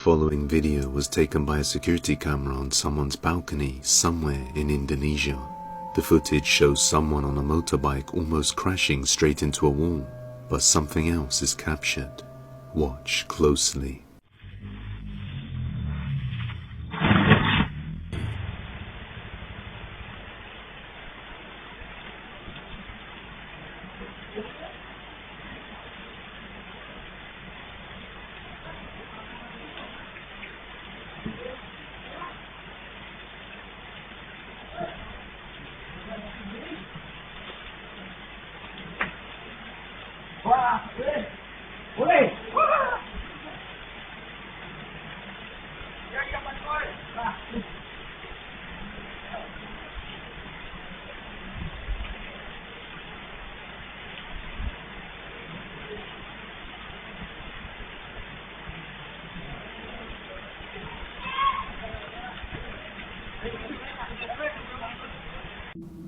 Following video was taken by a security camera on someone's balcony somewhere in Indonesia. The footage shows someone on a motorbike almost crashing straight into a wall, but something else is captured. Watch closely.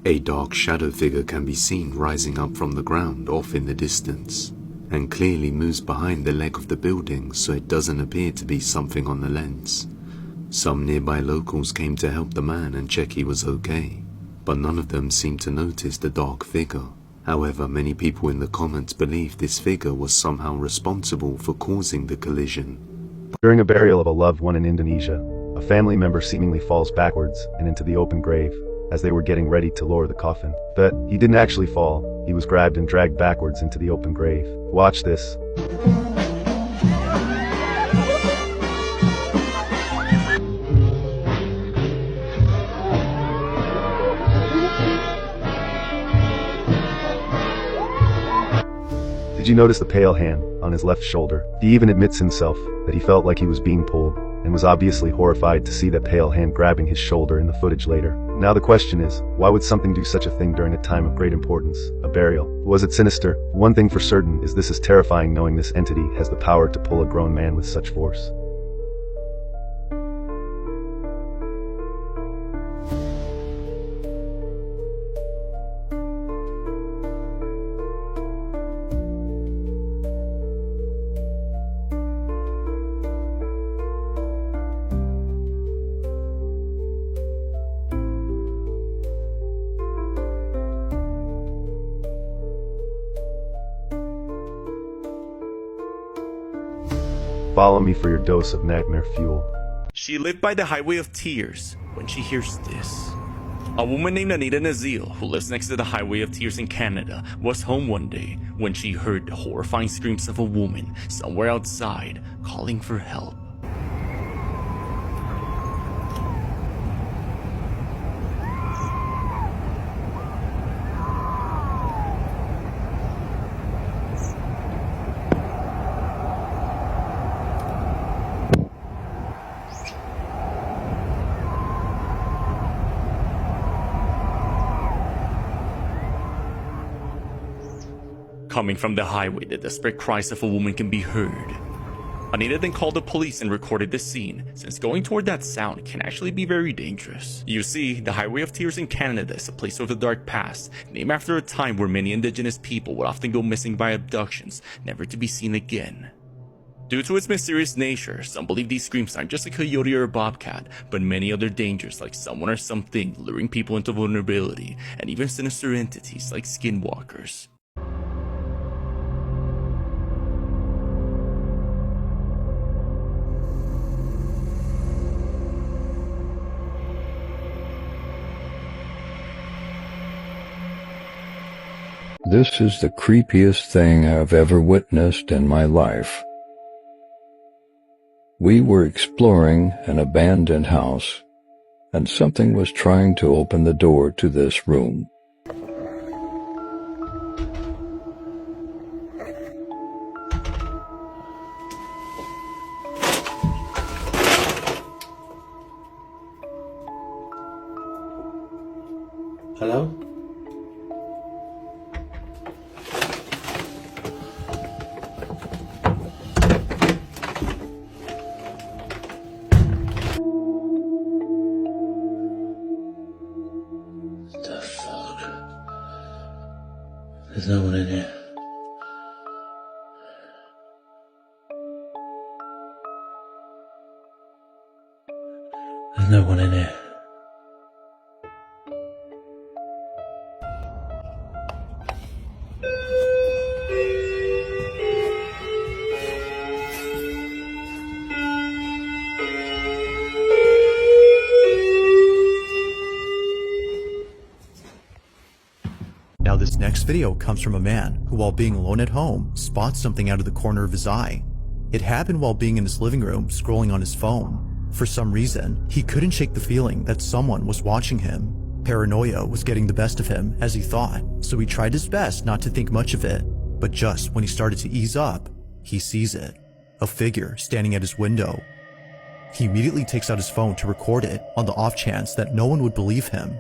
A dark shadow figure can be seen rising up from the ground off in the distance, and clearly moves behind the leg of the building so it doesn't appear to be something on the lens. Some nearby locals came to help the man and check he was okay, but none of them seemed to notice the dark figure. However, many people in the comments believe this figure was somehow responsible for causing the collision. During a burial of a loved one in Indonesia, a family member seemingly falls backwards and into the open grave as they were getting ready to lower the coffin. But he didn't actually fall, he was grabbed and dragged backwards into the open grave. Watch this. Did you notice the pale hand on his left shoulder? He even admits himself that he felt like he was being pulled, and was obviously horrified to see that pale hand grabbing his shoulder in the footage later. Now the question is, why would something do such a thing during a time of great importance, a burial? Was it sinister? One thing for certain is this is terrifying, knowing this entity has the power to pull a grown man with such force. Follow me for your dose of nightmare fuel. She lived by the highway of tears when she hears this. A woman named Anita Nazil, who lives next to the highway of tears in Canada, was home one day when she heard the horrifying screams of a woman somewhere outside calling for help. Coming from the highway, the desperate cries of a woman can be heard. Anita then called the police and recorded the scene, since going toward that sound can actually be very dangerous. You see, the Highway of Tears in Canada is a place of the dark past, named after a time where many indigenous people would often go missing by abductions, never to be seen again. Due to its mysterious nature, some believe these screams aren't just a coyote or a bobcat, but many other dangers like someone or something luring people into vulnerability, and even sinister entities like skinwalkers. This is the creepiest thing I've ever witnessed in my life. We were exploring an abandoned house, and something was trying to open the door to this room. Hello? There's no one in here. There's no one in here. Now this next video comes from a man who, while being alone at home, spots something out of the corner of his eye. It happened while being in his living room scrolling on his phone. For some reason, he couldn't shake the feeling that someone was watching him. Paranoia was getting the best of him, as he thought, so he tried his best not to think much of it. But just when he started to ease up, he sees it. A figure standing at his window. He immediately takes out his phone to record it on the off chance that no one would believe him.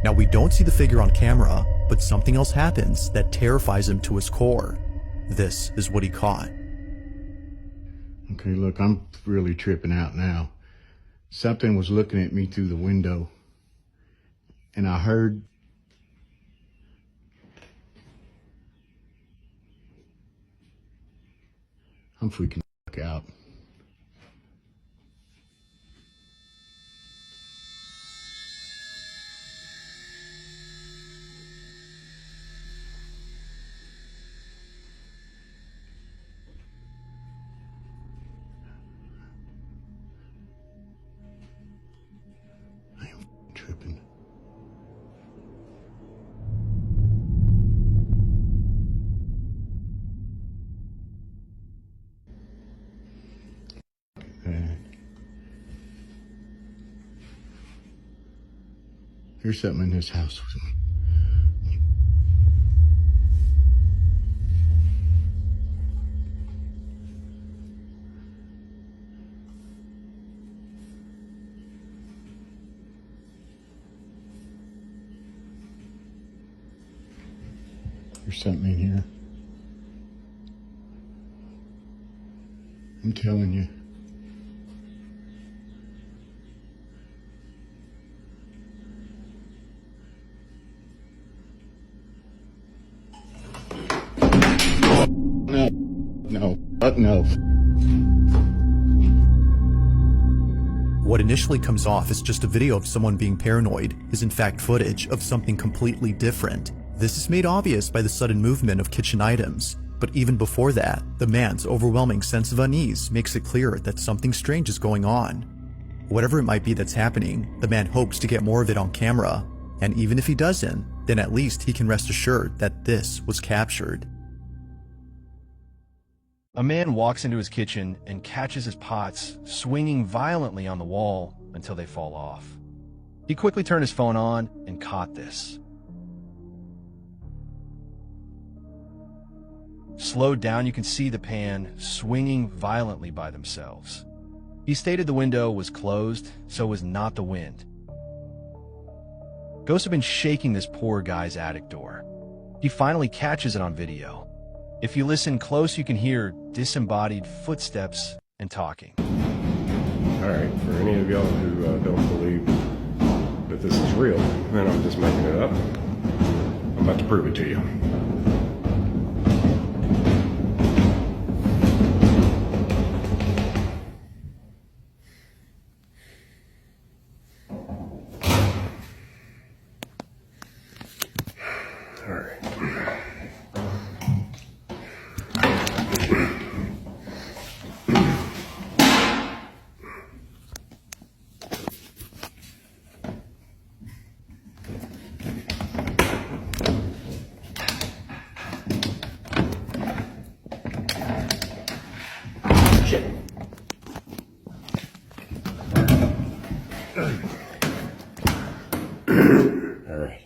Now we don't see the figure on camera, but something else happens that terrifies him to his core. This is what he caught. Okay, look, I'm really tripping out now. Something was looking at me through the window, and I heard... I'm freaking the fuck out. I am tripping. Here's something in this house. There's something in here. I'm telling you. No. What initially comes off as just a video of someone being paranoid is in fact footage of something completely different. This is made obvious by the sudden movement of kitchen items. But even before that, the man's overwhelming sense of unease makes it clear that something strange is going on. Whatever it might be that's happening, the man hopes to get more of it on camera. And even if he doesn't, then at least he can rest assured that this was captured. A man walks into his kitchen and catches his pots swinging violently on the wall until they fall off. He quickly turned his phone on and caught this. Slowed down, you can see the pan swinging violently by themselves. He stated the window was closed, so it was not the wind. Ghosts have been shaking this poor guy's attic door. He finally catches it on video. If you listen close, you can hear disembodied footsteps and talking. All right, for any of y'all who don't believe that this is real, then I'm just making it up. I'm about to prove it to you. All right. All right.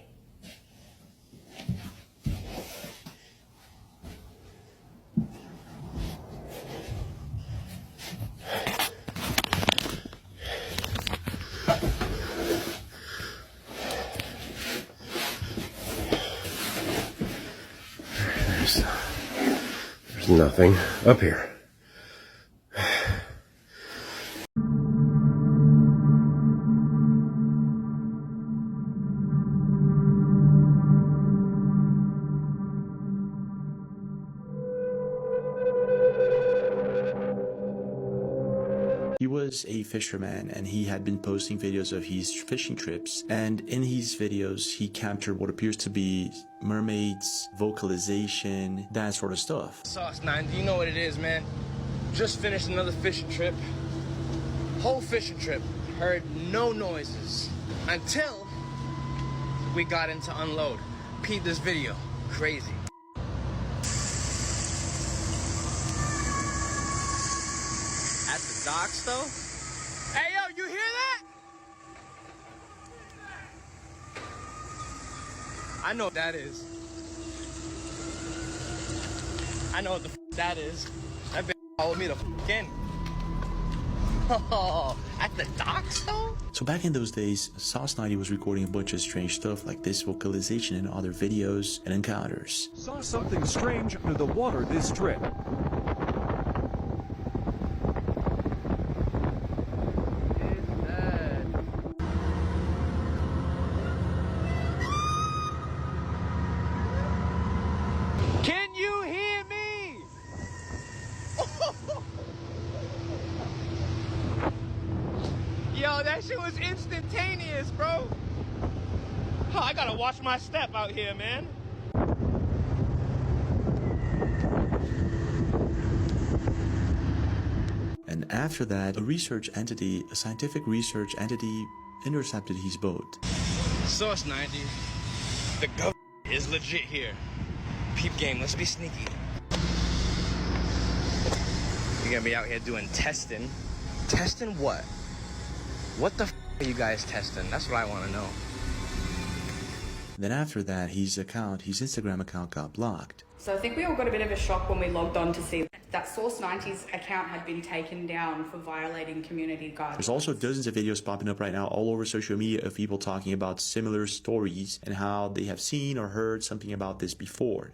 There's nothing up here. He was was a fisherman, and he had been posting videos of his fishing trips, and in his videos he captured what appears to be mermaids, vocalization, that sort of stuff. Sauce 90, you know what it is, man. Just finished another fishing trip. Whole fishing trip, heard no noises until we got into unload. Peep this video, crazy. At the docks though? Hey yo, you hear that? I know what that is. I know what the that is. That bitch followed me the in. Oh, at the docks though? So back in those days, Sauce 90 was recording a bunch of strange stuff like this vocalization and other videos and encounters. Saw something strange under the water this trip. Can you hear me? Yo, that shit was instantaneous, bro. Oh, I gotta watch my step out here, man. And after that, a scientific research entity intercepted his boat. Source 90. The government is legit here. Peep game, let's be sneaky. You're gonna be out here doing testing. Testing what? What the are you guys testing? That's what I want to know. Then after that, his Instagram account got blocked. So I think we all got a bit of a shock when we logged on to see that Source 90's account had been taken down for violating community guidelines. There's also dozens of videos popping up right now all over social media of people talking about similar stories and how they have seen or heard something about this before.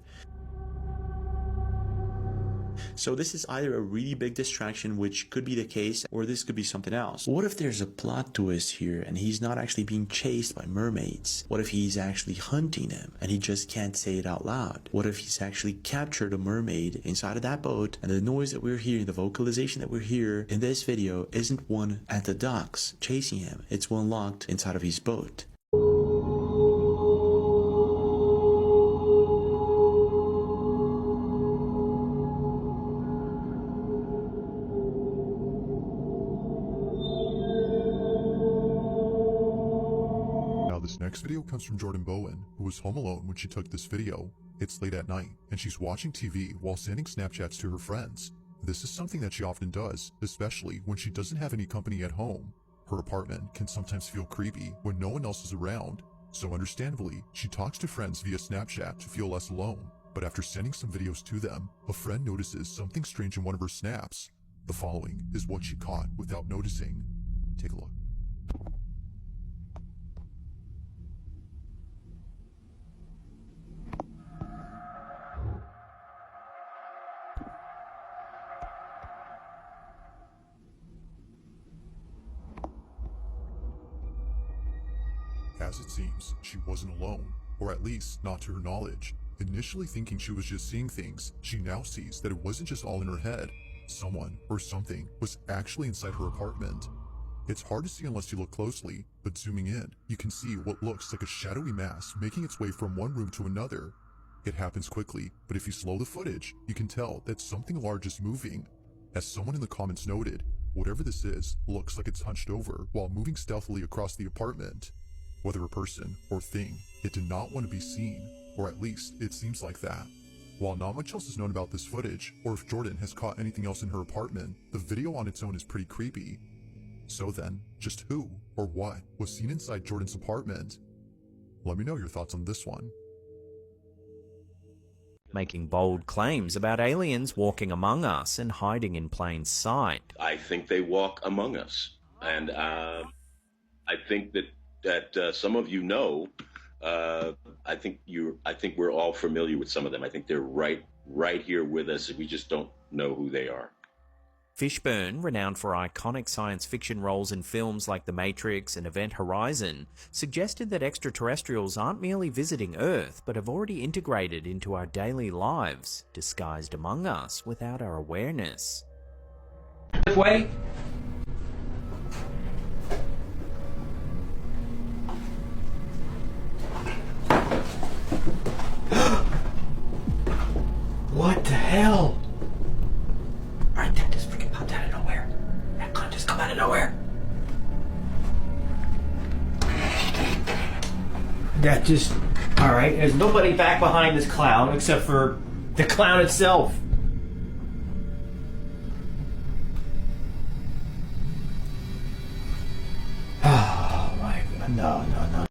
So this is either a really big distraction, which could be the case, or this could be something else. What if there's a plot twist here and he's not actually being chased by mermaids? What if he's actually hunting them and he just can't say it out loud? What if he's actually captured a mermaid inside of that boat, and the noise that we're hearing, the vocalization that we're hearing in this video isn't one at the docks chasing him, it's one locked inside of his boat. This next video comes from Jordan Bowen, who was home alone when she took this video. It's late at night, and she's watching TV while sending Snapchats to her friends. This is something that she often does, especially when she doesn't have any company at home. Her apartment can sometimes feel creepy when no one else is around, so understandably, she talks to friends via Snapchat to feel less alone. But after sending some videos to them, a friend notices something strange in one of her snaps. The following is what she caught without noticing. Take a look. As it seems, she wasn't alone, or at least not to her knowledge. Initially thinking she was just seeing things, she now sees that it wasn't just all in her head. Someone, or something, was actually inside her apartment. It's hard to see unless you look closely, but zooming in, you can see what looks like a shadowy mass making its way from one room to another. It happens quickly, but if you slow the footage, you can tell that something large is moving. As someone in the comments noted, whatever this is looks like it's hunched over while moving stealthily across the apartment. Whether a person or thing, it did not want to be seen, or at least it seems like that. While not much else is known about this footage, or if Jordan has caught anything else in her apartment, the video on its own is pretty creepy. So then, just who or what was seen inside Jordan's apartment? Let me know your thoughts on this one. Making bold claims about aliens walking among us and hiding in plain sight. I think they walk among us, and I think that some of you know. I think we're all familiar with some of them. I think they're right here with us. We just don't know who they are. Fishburne, renowned for iconic science fiction roles in films like The Matrix and Event Horizon, suggested that extraterrestrials aren't merely visiting Earth, but have already integrated into our daily lives, disguised among us without our awareness. This way. That just... Alright, there's nobody back behind this clown except for the clown itself. Oh my god, no.